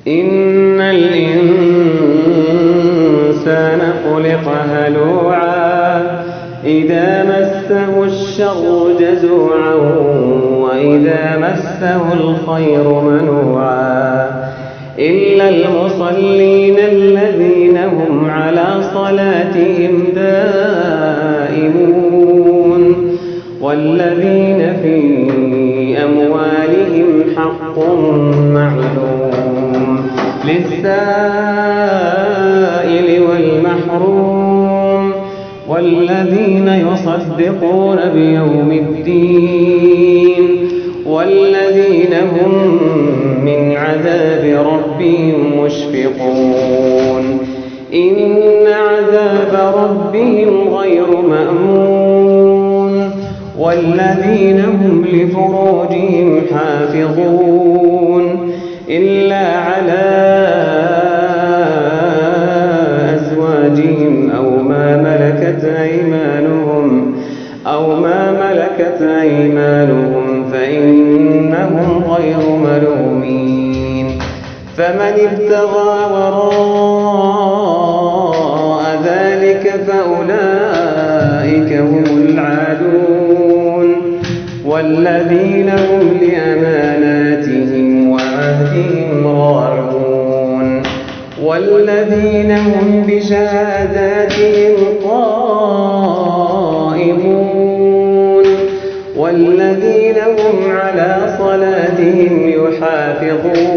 إن الإنسان خلق هلوعا إذا مسه الشر جزوعا وإذا مسه الخير منوعا إلا المصلين الذين هم على صلاتهم دائمون والذين في أموالهم حق معلوم للسائل والمحروم والذين يصدقون بيوم الدين والذين هم من عذاب ربهم مشفقون إن عذاب ربهم غير مأمون والذين هم لفروجهم حافظون إلا على أزواجهم أو ما ملكت أيمانهم فإنهم غير ملومين فمن ابتغى وراء ذلك فأولئك هم العادون والذين هم لأماناتهم وعهدهم راعون والذين هم بشهاداتهم قائمون والذين هم على صلاتهم يحافظون